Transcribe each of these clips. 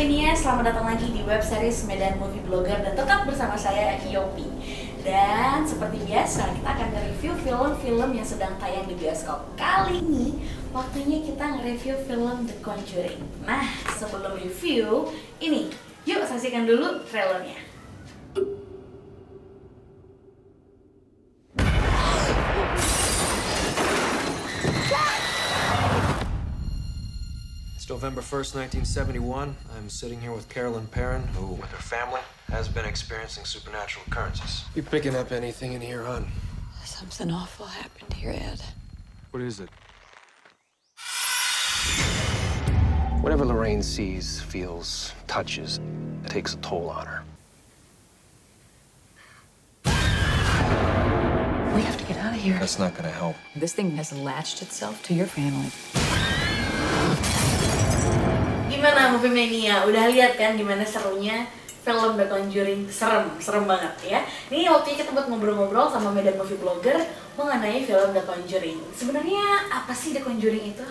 Mania, selamat datang lagi di web series Medan Movie Blogger dan tetap bersama saya Yopi. Dan seperti biasa kita akan nge-review film-film yang sedang tayang di bioskop. Kali ini waktunya kita nge-review film The Conjuring. Nah, sebelum review, ini yuk saksikan dulu trailernya. November 1st, 1971. I'm sitting here with Carolyn Perrin, who, with her family, has been experiencing supernatural occurrences. You picking up anything in here, hon? Something awful happened here, Ed. What is it? Whatever Lorraine sees, feels, touches, it takes a toll on her. We have to get out of here. That's not gonna help. This thing has latched itself to your family. Gimana Movie Mania? Udah lihat kan gimana serunya film The Conjuring? Serem banget ya. Ini waktunya kita buat ngobrol-ngobrol sama Medan Movie Blogger mengenai film The Conjuring. Sebenarnya apa sih The Conjuring itu?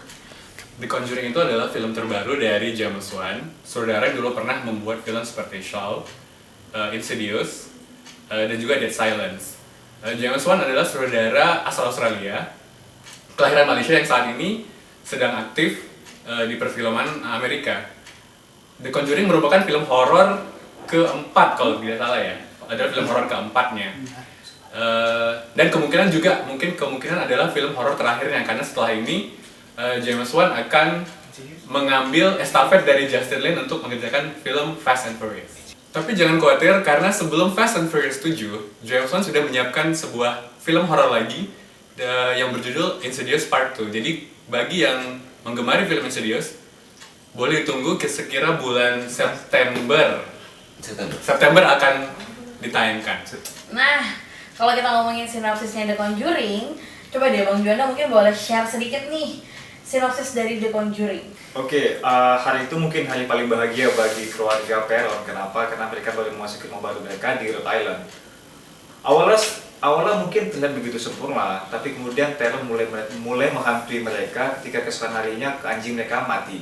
The Conjuring itu adalah film terbaru dari James Wan. Saudara dulu pernah membuat film seperti Shaw, Insidious, dan juga Dead Silence. James Wan adalah saudara asal Australia, kelahiran Malaysia yang saat ini sedang aktif di perfilman Amerika. The Conjuring merupakan film horor keempat kalau tidak salah ya. Adalah film horor keempatnya. Dan kemungkinan adalah film horor terakhirnya karena setelah ini James Wan akan mengambil estafet dari Justin Lin untuk mengerjakan film Fast and Furious. Tapi jangan khawatir karena sebelum Fast and Furious 7, James Wan sudah menyiapkan sebuah film horor lagi yang berjudul Insidious Part 2. Jadi bagi yang menggemari film Insidious, boleh ditunggu sekira bulan September akan ditayangkan. Nah, kalau kita ngomongin sinopsisnya The Conjuring, coba deh Bang Juanda mungkin boleh share sedikit nih sinopsis dari The Conjuring. Oke, hari itu mungkin hari paling bahagia bagi keluarga Perron. Kenapa? Karena mereka baru memasuki rumah baru mereka di Rhode Island. Awalnya mungkin terlihat begitu sempurna, tapi kemudian teror mulai menghantui mereka ketika keesokan harinya anjing mereka mati.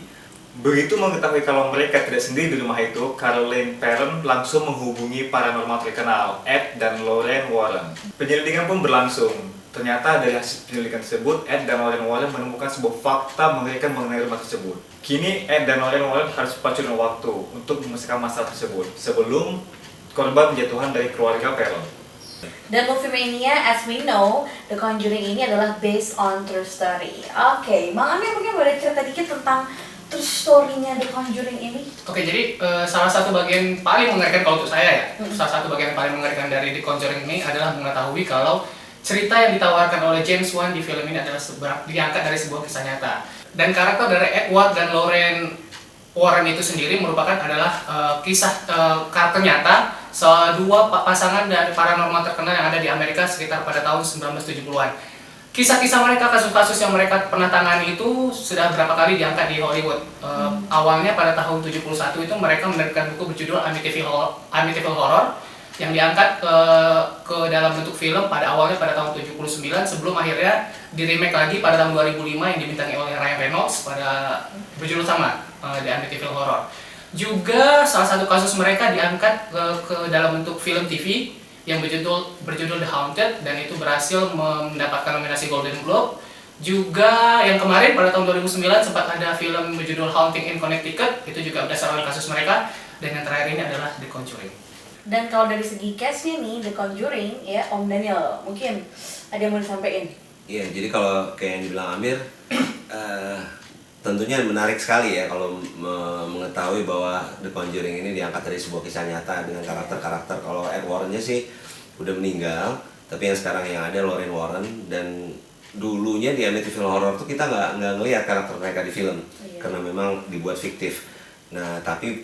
Begitu mengetahui kalau mereka tidak sendiri di rumah itu, Caroline Perron langsung menghubungi paranormal terkenal, Ed dan Lorraine Warren. Penyelidikan pun berlangsung. Ternyata dari hasil penyelidikan tersebut, Ed dan Lorraine Warren menemukan sebuah fakta mengerikan mengenai rumah tersebut. Kini, Ed dan Lorraine Warren harus pacu dengan waktu untuk menyelesaikan masalah tersebut sebelum korban penjatuhan dari keluarga Perron. Dan Movie Mania, as we know, The Conjuring ini adalah based on true story. Oke, Bang Amir mungkin boleh cerita dikit tentang true story-nya The Conjuring ini? Oke, jadi salah satu bagian paling mengerikan kalau untuk saya ya, salah satu bagian paling mengerikan dari The Conjuring ini adalah mengetahui kalau cerita yang ditawarkan oleh James Wan di film ini adalah diangkat dari sebuah kisah nyata. Dan karakter dari Edward dan Lorraine Warren itu sendiri merupakan adalah kisah karakter nyata dua pasangan dari paranormal terkenal yang ada di Amerika sekitar pada tahun 1970-an. Kisah-kisah mereka, kasus-kasus yang mereka pernah tangani itu sudah berapa kali diangkat di Hollywood. Awalnya pada tahun 71 itu mereka menerbitkan buku berjudul Amityville Horror yang diangkat ke dalam bentuk film pada awalnya pada tahun 79 sebelum akhirnya di-remake lagi pada tahun 2005 yang dibintangi oleh Ryan Reynolds pada berjudul sama, The Amityville Horror. Juga salah satu kasus mereka diangkat ke dalam bentuk film TV yang berjudul The Haunted dan itu berhasil mendapatkan nominasi Golden Globe. Juga yang kemarin pada tahun 2009 sempat ada film berjudul Haunting in Connecticut, itu juga berdasarkan kasus mereka. Dan yang terakhir ini adalah The Conjuring. Dan kalau dari segi cast-nya nih, The Conjuring ya, Om Daniel, mungkin ada yang mau disampaikan? Iya, jadi kalau kayak yang dibilang Amir, tentunya menarik sekali ya kalau mengetahui bahwa The Conjuring ini diangkat dari sebuah kisah nyata dengan karakter-karakter. Kalau Ed Warren-nya sih udah meninggal, tapi yang sekarang yang ada Lorraine Warren, dan dulunya di Amityville Horror tuh kita nggak ngelihat karakter mereka di film karena memang dibuat fiktif. Nah, tapi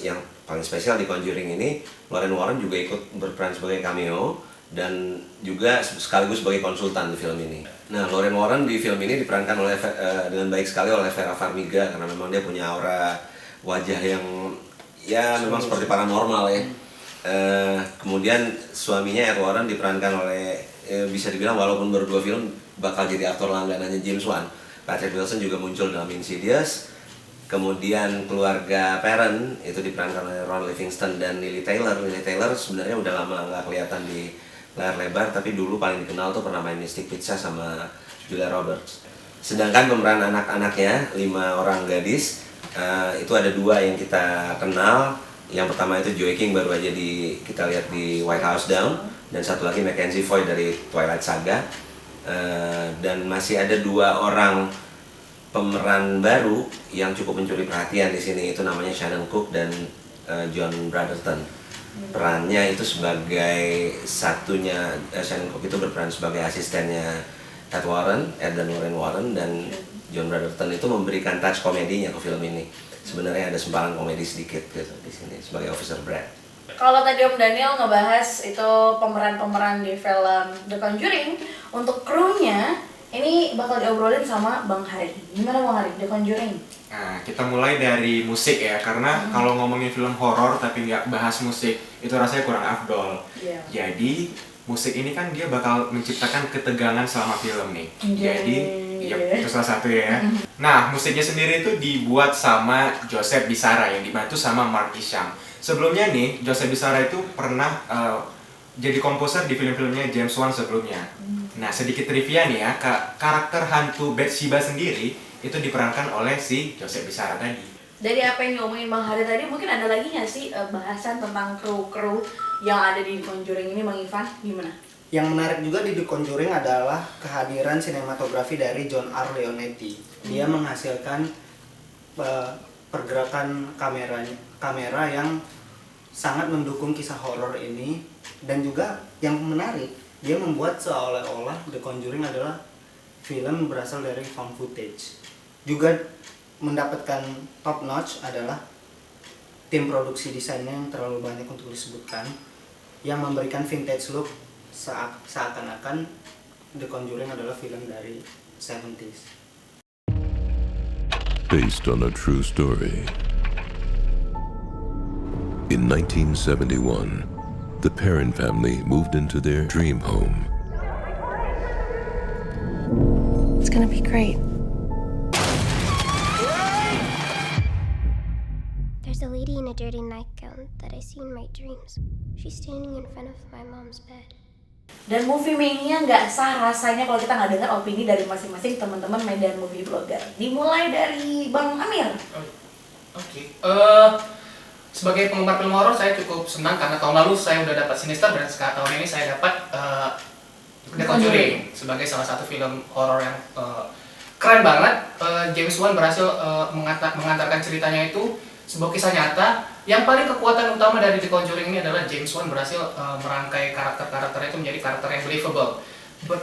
yang paling spesial di Conjuring ini, Lorraine Warren juga ikut berperan sebagai cameo dan juga sekaligus sebagai konsultan di film ini. Nah, Lorraine Warren di film ini diperankan dengan baik sekali oleh Vera Farmiga karena memang dia punya aura wajah yang ya memang seperti paranormal ya. Kemudian suaminya Ed Warren diperankan oleh bisa dibilang walaupun baru 2 film bakal jadi aktor langganannya James Wan. Patrick Wilson juga muncul dalam Insidious. Kemudian keluarga Perrin itu diperankan oleh Ron Livingston dan Lily Taylor. Lily Taylor sebenarnya udah lama nggak kelihatan di layar lebar, tapi dulu paling dikenal tuh pernah main Mystic Pizza sama Julia Roberts. Sedangkan pemeran anak-anaknya 5 orang gadis, itu ada 2 yang kita kenal. Yang pertama itu Joey King, baru aja kita lihat di White House Down, dan satu lagi Mackenzie Foy dari Twilight Saga. Dan masih ada 2 orang pemeran baru yang cukup mencuri perhatian di sini, itu namanya Shannon Cook dan John Brotherton. Perannya itu sebagai Shannon Cook itu berperan sebagai asistennya Ed dan Lorraine Warren, dan John Brotherton itu memberikan touch komedinya ke film ini. Sebenarnya ada sempalan komedi sedikit gitu di sini sebagai Officer Brad. Kalau tadi Om Daniel ngebahas itu pemeran-pemeran di film The Conjuring, untuk krunya ini bakal diobrolin sama Bang Hari. Gimana Bang Hari, The Conjuring? Nah, kita mulai dari musik ya, karena kalau ngomongin film horor tapi nggak bahas musik, itu rasanya kurang afdol. Yeah. Jadi, musik ini kan dia bakal menciptakan ketegangan selama film nih. Jadi, ya itu salah satu ya. Nah, musiknya sendiri itu dibuat sama Joseph Bisara yang dibantu sama Mark Isham. Sebelumnya nih, Joseph Bisara itu pernah jadi komposer di film-filmnya James Wan sebelumnya. Nah, sedikit trivia nih ya, karakter hantu Bathsheba sendiri itu diperankan oleh si Joseph Bisara tadi. Dari apa yang diomongin Bang Hari tadi, mungkin ada lagi nggak sih bahasan tentang kru-kru yang ada di Conjuring ini, Bang Ivan? Gimana? Yang menarik juga di The Conjuring adalah kehadiran sinematografi dari John R. Leonetti. Dia menghasilkan pergerakan kamera yang sangat mendukung kisah horor ini, dan juga yang menarik, dia membuat seolah-olah The Conjuring adalah film berasal dari found footage. Juga mendapatkan top notch adalah tim produksi desainnya yang terlalu banyak untuk disebutkan, yang memberikan vintage look seakan-akan The Conjuring adalah film dari 70s. Based on a true story. In 1971, the Perrin family moved into their dream home. It's gonna be great. There's a lady in a dirty nightgown that I see in my dreams. She's standing in front of my mom's bed. Dan Movie Mania nggak sah rasanya kalau kita nggak dengar opini dari masing-masing teman-teman Medan Movie Blogger. Dimulai dari Bang Amir. Oke. Sebagai penggemar film horor, saya cukup senang karena tahun lalu saya udah dapat Sinister, dan sekarang tahun ini saya dapat The Conjuring sebagai salah satu film horor yang keren banget. James Wan berhasil mengantarkan ceritanya itu sebuah kisah nyata. Yang paling kekuatan utama dari The Conjuring ini adalah James Wan berhasil merangkai karakter-karakternya itu menjadi karakter yang believable.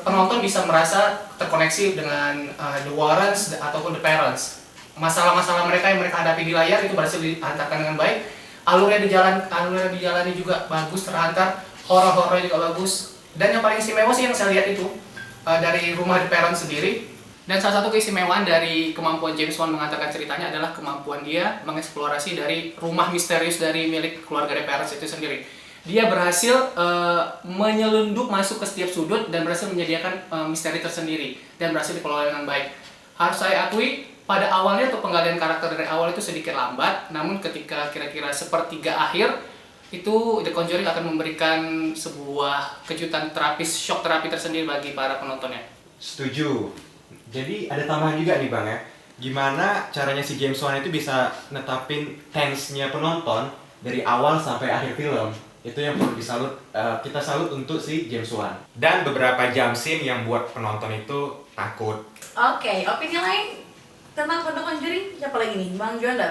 Penonton bisa merasa terkoneksi dengan The Warrens ataupun The Parents. Masalah-masalah mereka yang mereka hadapi di layar itu berhasil dihantarkan dengan baik. Alurnya dijalani juga bagus, terhantar. Horor-horornya juga bagus. Dan yang paling istimewa sih yang saya lihat itu dari rumah The Parents sendiri. Dan salah satu keistimewaan dari kemampuan James Wan mengantarkan ceritanya adalah kemampuan dia mengeksplorasi dari rumah misterius dari milik keluarga The Parents itu sendiri. Dia berhasil menyelundup masuk ke setiap sudut dan berhasil menyediakan misteri tersendiri dan berhasil dikelola dengan baik. Harus saya akui, pada awalnya untuk penggalian karakter dari awal itu sedikit lambat, namun ketika kira-kira sepertiga akhir itu The Conjuring akan memberikan sebuah kejutan terapis, shock terapi tersendiri bagi para penontonnya. Setuju. Jadi ada tambahan juga nih Bang ya, gimana caranya si James Wan itu bisa netapin tense-nya penonton dari awal sampai akhir film. Itu yang perlu kita salut untuk si James Wan. Dan beberapa jump scene yang buat penonton itu takut. Oke, opini lain tentang The Conjuring siapa lagi nih? Bang Juanda.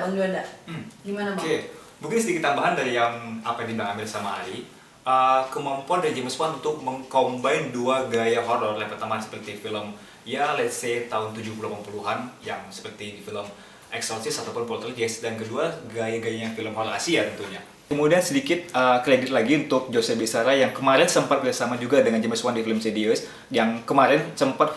Gimana Bang? Oke, mungkin sedikit tambahan dari yang apa yang Bang Amir sama Ali. Kemampuan dari James Wan untuk mengcombine 2 gaya horor. Yang pertama seperti film let's say tahun 70-80-an yang seperti di film Exorcist ataupun Poltergeist, dan kedua gaya-gayanya film horor Asia tentunya. Kemudian sedikit kredit lagi untuk Joseph Bisara yang kemarin sempat bersama juga dengan James Wan di film Insidious, yang kemarin sempat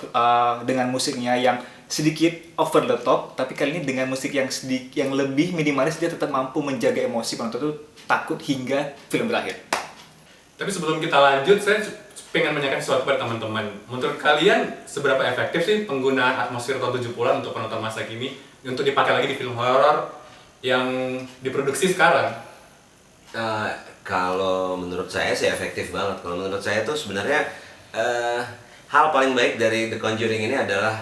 dengan musiknya yang sedikit over the top, tapi kali ini dengan musik yang lebih minimalis, dia tetap mampu menjaga emosi penonton itu takut hingga film berakhir. Tapi sebelum kita lanjut, saya pengen menanyakan sesuatu pada teman-teman. Menurut kalian seberapa efektif sih penggunaan atmosfer tahun 70-an untuk penonton masa kini untuk dipakai lagi di film horor yang diproduksi sekarang? Kalau menurut saya sih efektif banget. Kalau menurut saya tuh sebenarnya hal paling baik dari The Conjuring ini adalah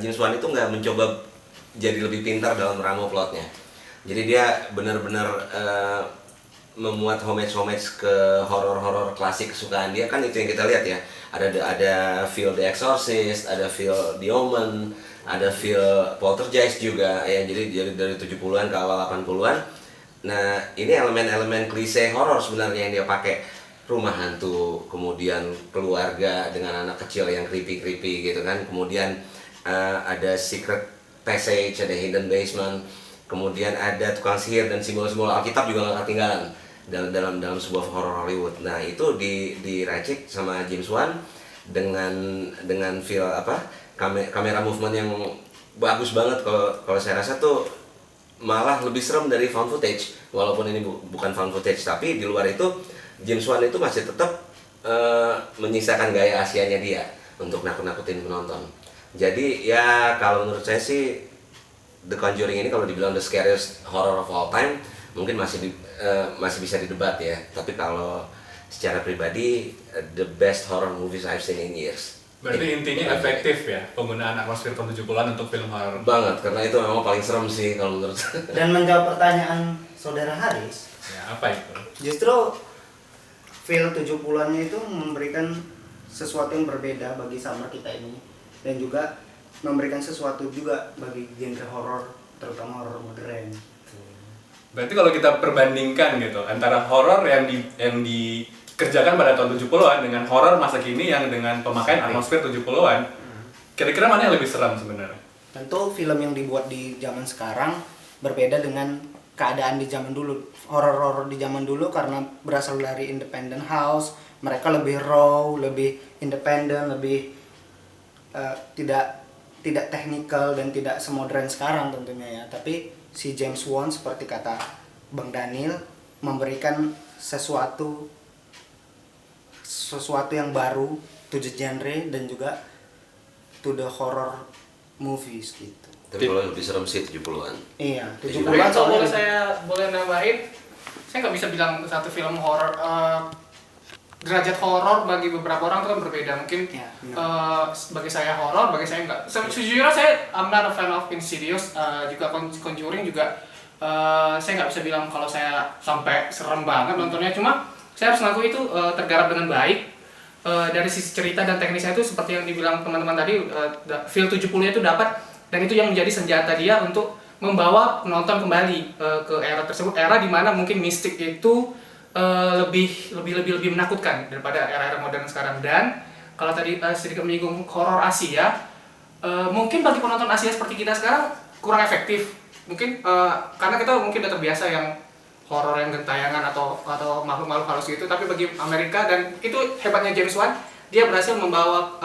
James Wan itu nggak mencoba jadi lebih pintar dalam meramu plotnya. Jadi dia benar-benar memuat homage ke horor-horor klasik kesukaan dia, kan itu yang kita lihat ya. Ada feel The Exorcist, ada feel The Omen, ada feel Poltergeist juga ya. Jadi dari 70-an ke awal 80-an. Nah, ini elemen-elemen klise horor sebenarnya yang dia pakai. Rumah hantu, kemudian keluarga dengan anak kecil yang creepy gitu kan. Kemudian ada secret passage, ada hidden basement. Kemudian ada tukang sihir dan simbol-simbol Alkitab juga nggak ketinggalan dalam sebuah horror Hollywood. Nah, itu diracik sama James Wan dengan feel kamera movement yang bagus banget. Kalau saya rasa tuh malah lebih serem dari found footage, walaupun ini bukan found footage, tapi di luar itu James Wan itu masih tetap menyisakan gaya Asianya dia untuk nakut-nakutin penonton. Jadi ya kalau menurut saya sih The Conjuring ini kalau dibilang the scariest horror of all time mungkin masih bisa didebat ya. Tapi kalau secara pribadi the best horror movies I've seen in years. Berarti intinya efektif ya penggunaan atmosfer tahun 70-an untuk film horor. Banget, karena itu memang paling serem sih kalau menurut saya. Dan menjawab pertanyaan saudara Haris, Ya, apa itu? justru feel 70-annya itu memberikan sesuatu yang berbeda bagi summer kita ini, dan juga memberikan sesuatu juga bagi genre horor, terutama horor modern. Berarti kalau kita perbandingkan gitu antara horor yang dikerjakan pada tahun 70-an dengan horor masa kini yang dengan pemakaian atmosfer 70-an, kira-kira mana yang lebih seram sebenarnya? Tentu film yang dibuat di zaman sekarang berbeda dengan keadaan di zaman dulu. Horor-horor di zaman dulu karena berasal dari independent house, mereka lebih raw, lebih independen, lebih tidak teknikal dan tidak semodern sekarang tentunya ya. Tapi si James Wan seperti kata Bang Daniel memberikan sesuatu yang baru to the genre dan juga to the horror movies gitu. Tapi kalau lebih serem sih 70-an. Iya, 70-an kalau saya boleh nambahin, saya nggak bisa bilang satu film horor derajat horor bagi beberapa orang itu kan berbeda. Mungkin ya, bagi saya horor, bagi saya enggak. Sejujurnya saya I'm not a fan of Insidious, juga Conjuring juga saya nggak bisa bilang kalau saya sampai serem banget nontonnya. Cuma saya harus ngaku itu tergarap dengan baik. Dari sisi cerita dan teknisnya itu seperti yang dibilang teman-teman tadi, feel 70-nya itu dapat, dan itu yang menjadi senjata dia untuk membawa penonton kembali ke era tersebut, era di mana mungkin mistik itu lebih menakutkan daripada era-era modern sekarang. Dan kalau tadi sedikit menyinggung horor Asia, mungkin bagi penonton Asia seperti kita sekarang kurang efektif. Mungkin karena kita mungkin udah terbiasa yang horor yang gentayangan atau makhluk-makhluk halus gitu. Tapi bagi Amerika, dan itu hebatnya James Wan, dia berhasil membawa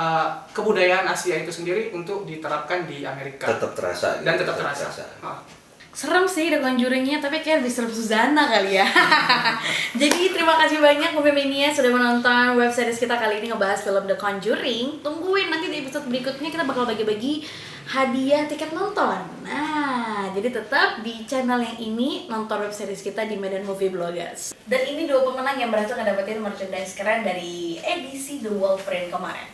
kebudayaan Asia itu sendiri untuk diterapkan di Amerika. Tetap terasa. Dan tetap terasa. Serem sih The Conjuring-nya, tapi kayak lebih serem Suzana kali ya. Jadi terima kasih banyak Movie Mania sudah menonton web series kita kali ini ngebahas film The Conjuring. Tungguin nanti di episode berikutnya kita bakal bagi-bagi hadiah tiket nonton. Nah, jadi tetap di channel yang ini nonton web series kita di Medan Movie Bloggers. Dan ini dua pemenang yang berhasil ngedapetin merchandise keren dari edisi The Wolverine kemarin.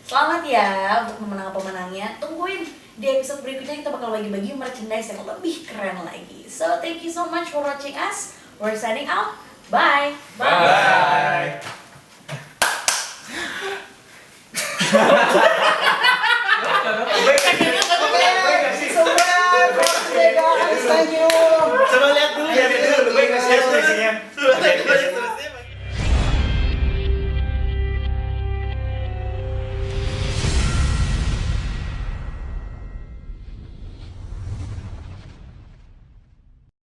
Selamat ya untuk pemenang-pemenangnya. Tungguin di episode berikutnya kita bakal bagi-bagi merchandise yang lebih keren lagi. So thank you so much for watching us. We're signing out. Bye. Bye. Thank you.